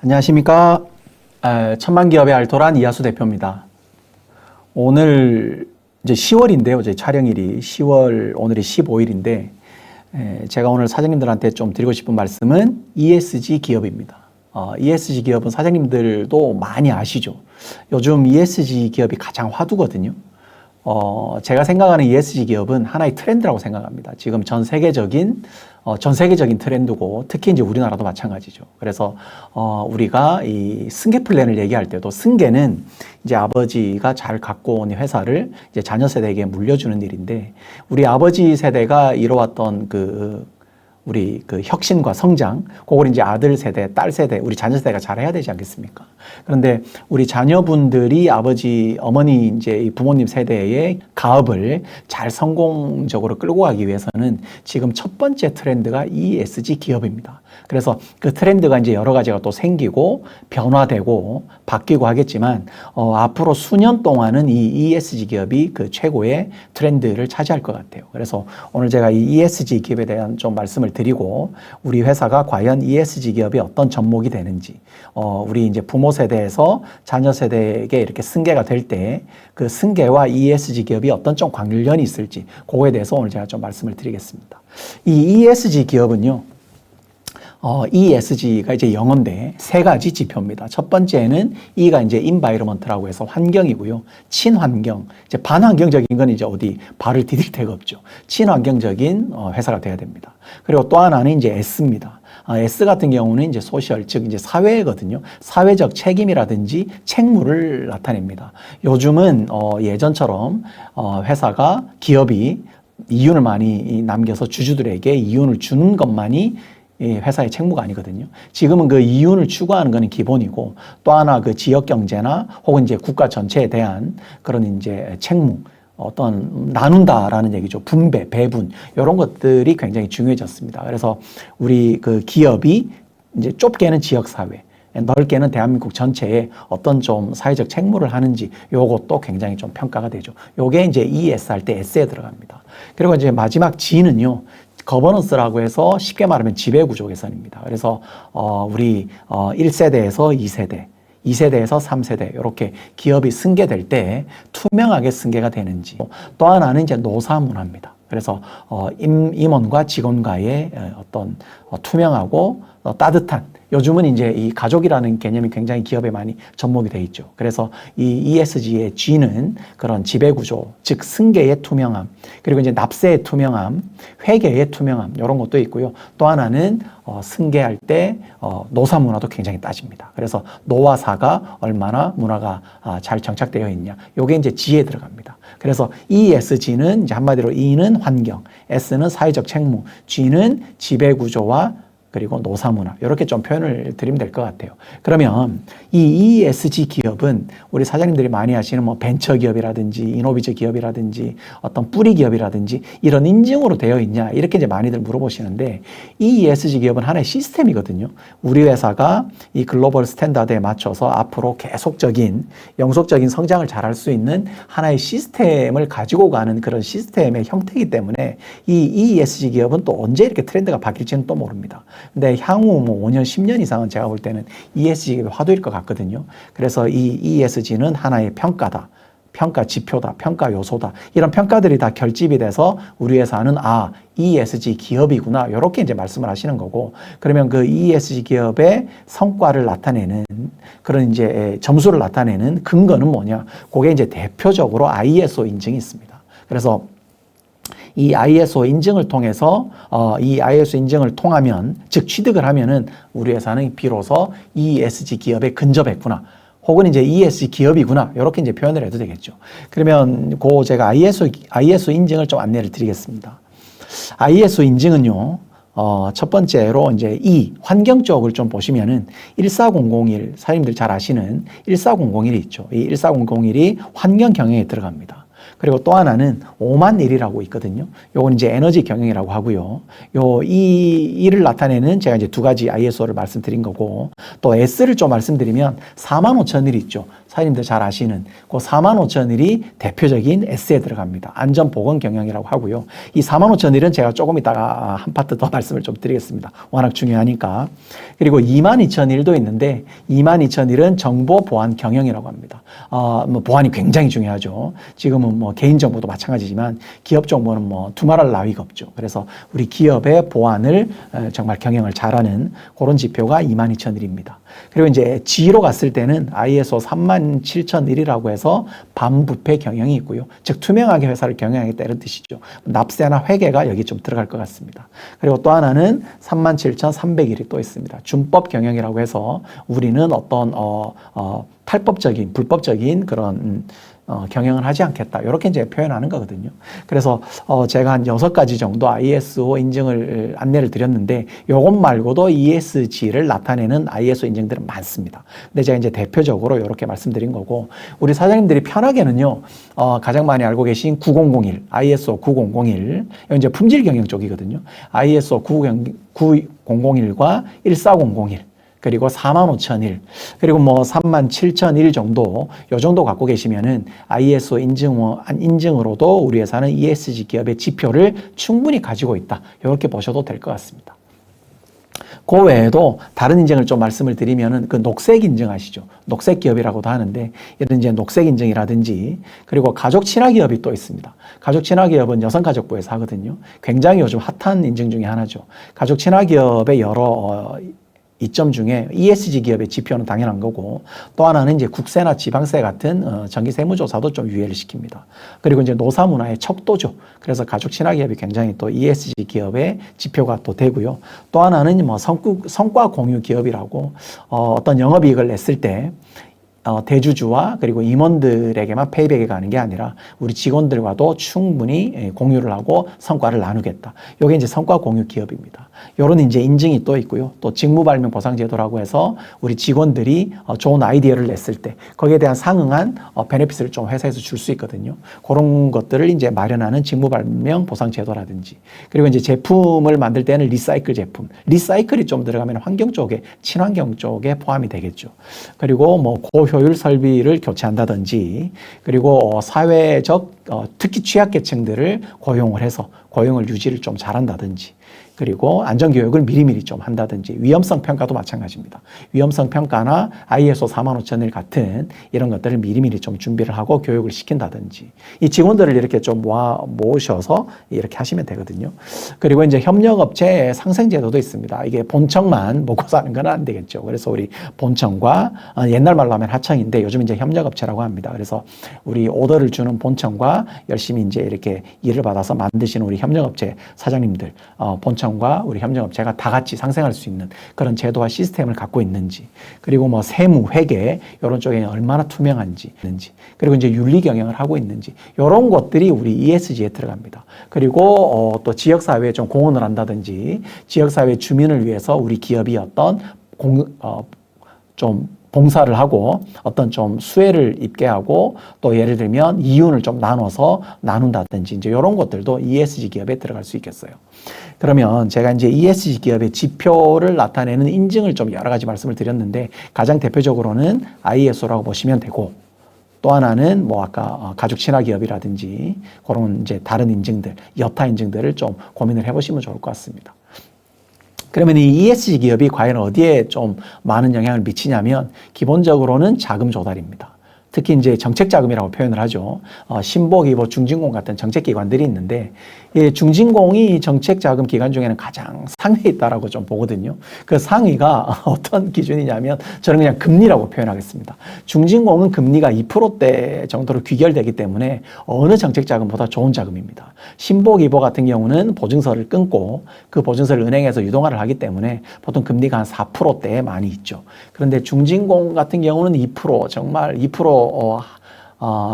안녕하십니까. 천만 기업의 알토란 이하수 대표입니다. 오늘 이제 10월인데요. 제 촬영일이 10월, 오늘이 15일인데, 제가 오늘 사장님들한테 좀 드리고 싶은 말씀은 ESG 기업입니다. ESG 기업은 사장님들도 많이 아시죠. 요즘 ESG 기업이 가장 화두거든요. 제가 생각하는 ESG 기업은 하나의 트렌드라고 생각합니다. 지금 전 세계적인 트렌드고, 특히 이제 우리나라도 마찬가지죠. 그래서, 우리가 이 승계 플랜을 얘기할 때도 승계는 이제 아버지가 잘 갖고 온 회사를 이제 자녀 세대에게 물려주는 일인데, 우리 아버지 세대가 이뤄왔던 우리 혁신과 성장, 그걸 이제 아들 세대, 딸 세대, 우리 자녀 세대가 잘해야 되지 않겠습니까? 그런데 우리 자녀분들이 아버지, 어머니, 이제 이 부모님 세대의 가업을 잘 성공적으로 끌고 가기 위해서는 지금 첫 번째 트렌드가 ESG 기업입니다. 그래서 그 트렌드가 이제 여러 가지가 또 생기고 변화되고 바뀌고 하겠지만, 앞으로 수년 동안은 이 ESG 기업이 그 최고의 트렌드를 차지할 것 같아요. 그래서 오늘 제가 이 ESG 기업에 대한 좀 말씀을 드리고, 우리 회사가 과연 ESG 기업이 어떤 접목이 되는지, 우리 이제 부모 세대에서 자녀 세대에게 이렇게 승계가 될 때 그 승계와 ESG 기업이 어떤 좀 관련이 있을지, 그거에 대해서 오늘 제가 좀 말씀을 드리겠습니다. 이 ESG 기업은요, ESG가 이제 영어인데 세 가지 지표입니다. 첫 번째는 E가 이제 environment라고 해서 환경이고요. 친환경, 이제 반환경적인 건 이제 어디 발을 디딜 데가 없죠. 친환경적인 회사가 돼야 됩니다. 그리고 또 하나는 이제 S입니다. S 같은 경우는 이제 소셜, 즉 이제 사회거든요. 사회적 책임이라든지 책무를 나타냅니다. 요즘은 예전처럼 회사가 기업이 이윤을 많이 남겨서 주주들에게 이윤을 주는 것만이 회사의 책무가 아니거든요. 지금은 그 이윤을 추구하는 것은 기본이고, 또 하나 그 지역 경제나 혹은 이제 국가 전체에 대한 그런 이제 책무, 어떤 나눈다라는 얘기죠. 분배, 배분, 이런 것들이 굉장히 중요해졌습니다. 그래서 우리 그 기업이 이제 좁게는 지역사회, 넓게는 대한민국 전체에 어떤 좀 사회적 책무를 하는지, 요것도 굉장히 좀 평가가 되죠. 요게 이제 ES 할 때 S에 들어갑니다. 그리고 이제 마지막 G는요, 거버넌스라고 해서 쉽게 말하면 지배구조 개선입니다. 그래서 우리 1세대에서 2세대, 2세대에서 3세대 이렇게 기업이 승계될 때 투명하게 승계가 되는지, 또 하나는 이제 노사문화입니다. 그래서 임원과 직원과의 어떤 투명하고 따뜻한, 요즘은 이제 이 가족이라는 개념이 굉장히 기업에 많이 접목이 돼 있죠. 그래서 이 ESG의 G는 그런 지배구조, 즉 승계의 투명함, 그리고 이제 납세의 투명함, 회계의 투명함, 이런 것도 있고요. 또 하나는 승계할 때 노사 문화도 굉장히 따집니다. 그래서 노와 사가 얼마나 문화가 잘 정착되어 있냐, 요게 이제 G에 들어갑니다. 그래서 ESG는 이제 한마디로 E는 환경, S는 사회적 책무, G는 지배구조와 그리고 노사문화, 이렇게 좀 표현을 드리면 될 것 같아요. 그러면 이 ESG 기업은 우리 사장님들이 많이 하시는 뭐 벤처 기업이라든지 이노비즈 기업이라든지 어떤 뿌리 기업이라든지 이런 인증으로 되어 있냐, 이렇게 이제 많이들 물어보시는데, 이 ESG 기업은 하나의 시스템이거든요. 우리 회사가 이 글로벌 스탠다드에 맞춰서 앞으로 계속적인 영속적인 성장을 잘할 수 있는 하나의 시스템을 가지고 가는 그런 시스템의 형태이기 때문에 이 ESG 기업은 또 언제 이렇게 트렌드가 바뀔지는 또 모릅니다. 근데 향후 뭐 5년, 10년 이상은 제가 볼 때는 ESG가 화두일 것 같거든요. 그래서 이 ESG는 하나의 평가다, 평가 지표다, 평가 요소다. 이런 평가들이 다 결집이 돼서 우리 회사는 ESG 기업이구나, 이렇게 이제 말씀을 하시는 거고, 그러면 그 ESG 기업의 성과를 나타내는 그런 이제 점수를 나타내는 근거는 뭐냐? 그게 이제 대표적으로 ISO 인증이 있습니다. 그래서 이 ISO 인증을 통해서 이 ISO 인증을 통하면, 즉 취득을 하면은 우리 회사는 비로소 ESG 기업에 근접했구나, 혹은 이제 ESG 기업이구나, 이렇게 이제 표현을 해도 되겠죠. 그러면 제가 ISO 인증을 좀 안내를 드리겠습니다. ISO 인증은요, 첫 번째로 이제 이 환경 쪽을 좀 보시면은 14001, 사장님들 잘 아시는 14001이 있죠. 이 14001이 환경 경영에 들어갑니다. 그리고 또 하나는 5만1이라고 있거든요. 요건 이제 에너지 경영이라고 하고요. 이 일을 나타내는 제가 이제 두 가지 ISO를 말씀드린 거고, 또 S를 좀 말씀드리면 45,001이 있죠. 사장님들 잘 아시는 그 45,000일이 대표적인 S에 들어갑니다. 안전보건 경영이라고 하고요. 이 45,000일은 제가 조금 이따가 한 파트 더 말씀을 좀 드리겠습니다. 워낙 중요하니까. 그리고 22,000일도 있는데 22,000일은 정보보안 경영이라고 합니다. 뭐 보안이 굉장히 중요하죠. 지금은 뭐 개인정보도 마찬가지지만 기업 정보는 뭐 두말할 나위가 없죠. 그래서 우리 기업의 보안을 정말 경영을 잘하는 그런 지표가 22,000일입니다. 그리고 이제 G로 갔을 때는 ISO 37,001이라고 해서 반부패 경영이 있고요. 즉 투명하게 회사를 경영하겠다 이런 뜻이죠. 납세나 회계가 여기 좀 들어갈 것 같습니다. 그리고 또 하나는 37,300일이 또 있습니다. 준법 경영이라고 해서 우리는 어떤 탈법적인 불법적인 그런 경영을 하지 않겠다. 이렇게 이제 표현하는 거거든요. 그래서 제가 한 6가지 정도 ISO 인증을 안내를 드렸는데 요것 말고도 ESG를 나타내는 ISO 인증들은 많습니다. 근데 제가 이제 대표적으로 이렇게 말씀드린 거고 우리 사장님들이 편하게는요. 가장 많이 알고 계신 9001, ISO 9001 이제 품질 경영 쪽이거든요. ISO 9001과 14001 그리고 45,001 그리고 뭐 37,001 정도 요 정도 갖고 계시면은 ISO 인증으로도 우리 회사는 ESG 기업의 지표를 충분히 가지고 있다. 이렇게 보셔도 될 것 같습니다. 그 외에도 다른 인증을 좀 말씀을 드리면은 그 녹색 인증 아시죠? 녹색 기업이라고 하는데 이런 이제 녹색 인증이라든지 그리고 가족 친화 기업이 또 있습니다. 가족 친화 기업은 여성가족부에서 하거든요. 굉장히 요즘 핫한 인증 중에 하나죠. 가족 친화 기업의 여러 이점 중에 ESG 기업의 지표는 당연한 거고 또 하나는 이제 국세나 지방세 같은 정기 세무조사도 좀 유예를 시킵니다. 그리고 이제 노사문화의 척도죠. 그래서 가족 친화 기업이 굉장히 또 ESG 기업의 지표가 또 되고요. 또 하나는 뭐 성과 공유 기업이라고 어떤 영업이익을 냈을 때 대주주와 그리고 임원들에게만 페이백이 가는 게 아니라 우리 직원들과도 충분히 공유를 하고 성과를 나누겠다. 이게 이제 성과 공유 기업입니다. 이런 이제 인증이 또 있고요. 또 직무발명 보상제도라고 해서 우리 직원들이 좋은 아이디어를 냈을 때 거기에 대한 상응한 베네핏을 좀 회사에서 줄 수 있거든요. 그런 것들을 이제 마련하는 직무발명 보상제도라든지 그리고 이제 제품을 만들 때는 리사이클 제품. 리사이클이 좀 들어가면 환경 쪽에 친환경 쪽에 포함이 되겠죠. 그리고 뭐 고효율 설비를 교체한다든지 그리고 사회적 특히 취약계층들을 고용을 해서 고용을 유지를 좀 잘한다든지 그리고 안전교육을 미리미리 좀 한다든지 위험성 평가도 마찬가지입니다. 위험성 평가나 ISO 45001 같은 이런 것들을 미리미리 좀 준비를 하고 교육을 시킨다든지 이 직원들을 이렇게 좀 모으셔서 이렇게 하시면 되거든요. 그리고 이제 협력업체 상생제도도 있습니다. 이게 본청만 먹고 사는 건 안 되겠죠. 그래서 우리 본청과 옛날 말로 하면 하청인데 요즘 이제 협력업체라고 합니다. 그래서 우리 오더를 주는 본청과 열심히 이제 이렇게 일을 받아서 만드시는 우리 협력업체 사장님들 본청 과 우리 협력업체가 다 같이 상생할 수 있는 그런 제도와 시스템을 갖고 있는지 그리고 뭐 세무, 회계 이런 쪽에 얼마나 투명한지 그리고 이제 윤리 경영을 하고 있는지 이런 것들이 우리 ESG에 들어갑니다. 그리고 또 지역사회에 좀 공헌을 한다든지 지역사회 주민을 위해서 우리 기업이 어떤 좀 봉사를 하고 어떤 좀 수혜를 입게 하고 또 예를 들면 이윤을 좀 나눠서 나눈다든지 이제 이런 것들도 ESG 기업에 들어갈 수 있겠어요. 그러면 제가 이제 ESG 기업의 지표를 나타내는 인증을 좀 여러 가지 말씀을 드렸는데 가장 대표적으로는 ISO라고 보시면 되고 또 하나는 뭐 아까 가족 친화 기업이라든지 그런 이제 다른 인증들, 여타 인증들을 좀 고민을 해보시면 좋을 것 같습니다. 그러면 이 ESG 기업이 과연 어디에 좀 많은 영향을 미치냐면 기본적으로는 자금 조달입니다. 특히 이제 정책 자금이라고 표현을 하죠. 신보기보, 중진공 같은 정책 기관들이 있는데 이 중진공이 정책 자금 기관 중에는 가장 상위에 있다라고 좀 보거든요. 그 상위가 어떤 기준이냐면 저는 그냥 금리라고 표현하겠습니다. 중진공은 금리가 2%대 정도로 귀결되기 때문에 어느 정책 자금보다 좋은 자금입니다. 신보기보 같은 경우는 보증서를 끊고 그 보증서를 은행에서 유동화를 하기 때문에 보통 금리가 한 4%대에 많이 있죠. 그런데 중진공 같은 경우는 2% 정말 2%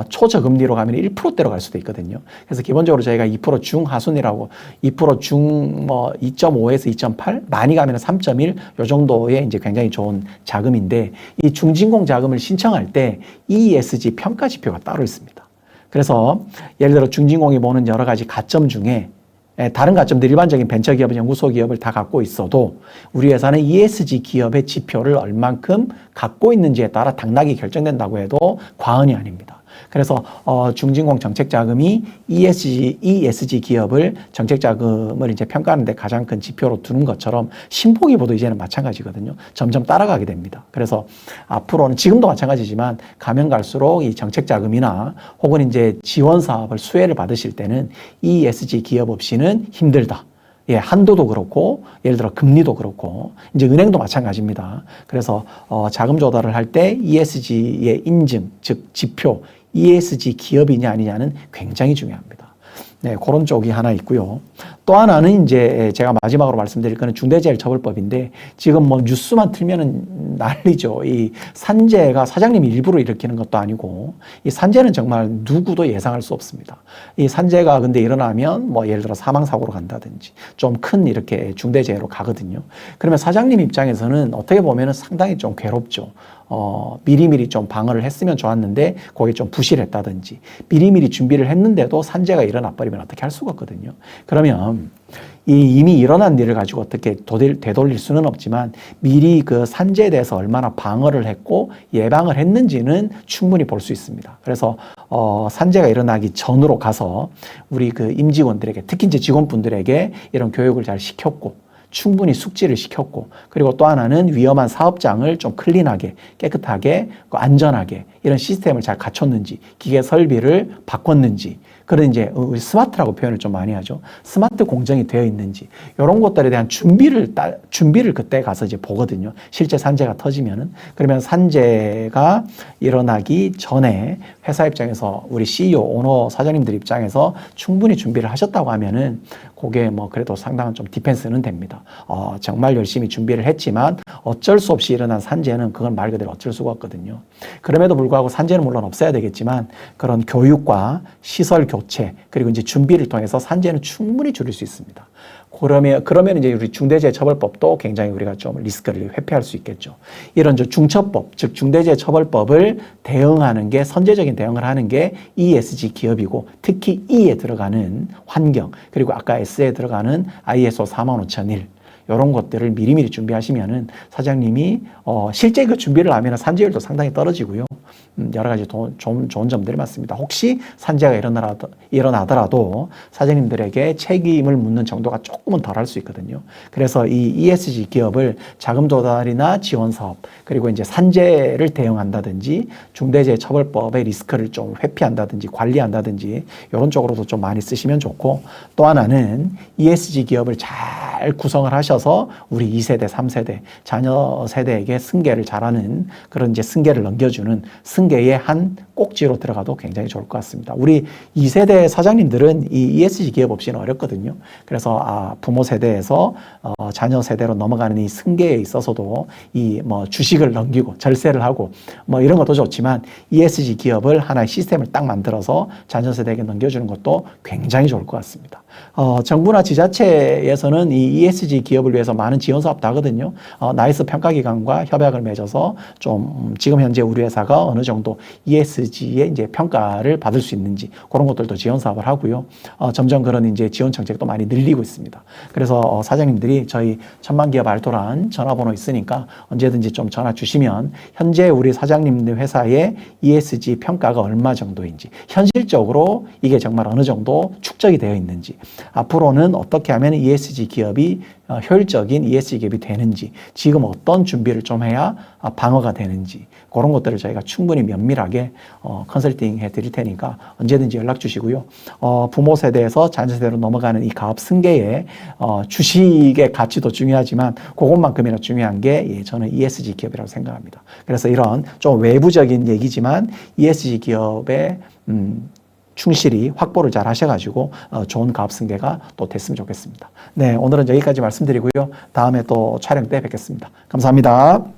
초저금리로 가면 1%대로 갈 수도 있거든요. 그래서 기본적으로 저희가 2% 중하순이라고 2% 중 2.5에서 2.8 많이 가면 3.1 요 정도의 이제 굉장히 좋은 자금인데 이 중진공 자금을 신청할 때 ESG 평가 지표가 따로 있습니다. 그래서 예를 들어 중진공이 보는 여러 가지 가점 중에 다른 가점들 일반적인 벤처기업, 연구소기업을 다 갖고 있어도 우리 회사는 ESG 기업의 지표를 얼만큼 갖고 있는지에 따라 당락이 결정된다고 해도 과언이 아닙니다. 그래서 중진공 정책자금이 ESG 기업을 정책자금을 이제 평가하는 데 가장 큰 지표로 두는 것처럼 신보기보도 이제는 마찬가지거든요. 점점 따라가게 됩니다. 그래서 앞으로는 지금도 마찬가지지만 가면 갈수록 이 정책자금이나 혹은 이제 지원 사업을 수혜를 받으실 때는 ESG 기업 없이는 힘들다. 예, 한도도 그렇고, 예를 들어 금리도 그렇고, 이제 은행도 마찬가지입니다. 그래서, 자금 조달을 할 때 ESG의 인증, 즉, 지표, ESG 기업이냐 아니냐는 굉장히 중요합니다. 네, 그런 쪽이 하나 있고요. 또 하나는 이제 제가 마지막으로 말씀드릴 거는 중대재해처벌법인데 지금 뭐 뉴스만 틀면은 난리죠. 이 산재가 사장님이 일부러 일으키는 것도 아니고 이 산재는 정말 누구도 예상할 수 없습니다. 이 산재가 근데 일어나면 뭐 예를 들어 사망사고로 간다든지 좀 큰 이렇게 중대재해로 가거든요. 그러면 사장님 입장에서는 어떻게 보면은 상당히 좀 괴롭죠. 미리미리 좀 방어를 했으면 좋았는데 거기에 좀 부실했다든지 미리미리 준비를 했는데도 산재가 일어나 버리면 어떻게 할 수가 없거든요. 그러면 이미 일어난 일을 가지고 어떻게 되돌릴 수는 없지만 미리 그 산재에 대해서 얼마나 방어를 했고 예방을 했는지는 충분히 볼 수 있습니다. 그래서 산재가 일어나기 전으로 가서 우리 그 임직원들에게 특히 이제 직원분들에게 이런 교육을 잘 시켰고 충분히 숙지를 시켰고 그리고 또 하나는 위험한 사업장을 좀 클린하게 깨끗하게 안전하게 이런 시스템을 잘 갖췄는지 기계 설비를 바꿨는지 그런 이제 스마트라고 표현을 좀 많이 하죠. 스마트 공정이 되어 있는지 이런 것들에 대한 준비를 그때 가서 이제 보거든요. 실제 산재가 터지면은 그러면 산재가 일어나기 전에 회사 입장에서 우리 CEO, 오너, 사장님들 입장에서 충분히 준비를 하셨다고 하면은 그게 뭐 그래도 상당한 좀 디펜스는 됩니다. 정말 열심히 준비를 했지만 어쩔 수 없이 일어난 산재는 그건 말 그대로 어쩔 수가 없거든요. 그럼에도 불구하고 산재는 물론 없어야 되겠지만 그런 교육과 시설 교체 그리고 이제 준비를 통해서 산재는 충분히 줄일 수 있습니다. 그러면 이제 우리 중대재해처벌법도 굉장히 우리가 좀 리스크를 회피할 수 있겠죠. 이런 중처법, 즉 중대재해처벌법을 대응하는 게 선제적인 대응을 하는 게 ESG 기업이고 특히 E에 들어가는 환경 그리고 아까 S에 들어가는 ISO 45001 이런 것들을 미리미리 준비하시면은 사장님이 실제 그 준비를 하면 산재율도 상당히 떨어지고요. 여러 가지 좋은 점들이 많습니다. 혹시 산재가 일어나더라도 사장님들에게 책임을 묻는 정도가 조금은 덜할 수 있거든요. 그래서 이 ESG 기업을 자금 조달이나 지원 사업 그리고 이제 산재를 대응한다든지 중대재해처벌법의 리스크를 좀 회피한다든지 관리한다든지 이런 쪽으로도 좀 많이 쓰시면 좋고 또 하나는 ESG 기업을 잘 구성을 하셔서 우리 2세대, 3세대 자녀 세대에게 승계를 잘하는 그런 이제 승계를 넘겨주는 승계의 한 꼭지로 들어가도 굉장히 좋을 것 같습니다. 우리 2세대 사장님들은 이 ESG 기업 없이는 어렵거든요. 그래서 부모 세대에서 자녀 세대로 넘어가는 이 승계에 있어서도 이 뭐 주식을 넘기고 절세를 하고 뭐 이런 것도 좋지만 ESG 기업을 하나의 시스템을 딱 만들어서 자녀 세대에게 넘겨주는 것도 굉장히 좋을 것 같습니다. 정부나 지자체에서는 이 ESG 기업을 위해서 많은 지원 사업도 하거든요. 나이스 평가기관과 협약을 맺어서 좀 지금 현재 우리 회사가 어느 정도 ESG의 이제 평가를 받을 수 있는지 그런 것들도 지원 사업을 하고요. 점점 그런 이제 지원 정책도 많이 늘리고 있습니다. 그래서 사장님들이 저희 천만기업 알토란 전화번호 있으니까 언제든지 좀 전화 주시면 현재 우리 사장님들 회사의 ESG 평가가 얼마 정도인지 현실적으로 이게 정말 어느 정도 축적이 되어 있는지 앞으로는 어떻게 하면 ESG 기업이 효율적인 ESG 기업이 되는지 지금 어떤 준비를 좀 해야 방어가 되는지 그런 것들을 저희가 충분히 면밀하게 컨설팅 해드릴 테니까 언제든지 연락 주시고요. 부모 세대에서 자녀 세대로 넘어가는 이 가업 승계의 주식의 가치도 중요하지만 그것만큼이나 중요한 게 저는 ESG 기업이라고 생각합니다. 그래서 이런 좀 외부적인 얘기지만 ESG 기업의 충실히 확보를 잘 하셔가지고 좋은 가업 승계가 또 됐으면 좋겠습니다. 네, 오늘은 여기까지 말씀드리고요. 다음에 또 촬영 때 뵙겠습니다. 감사합니다.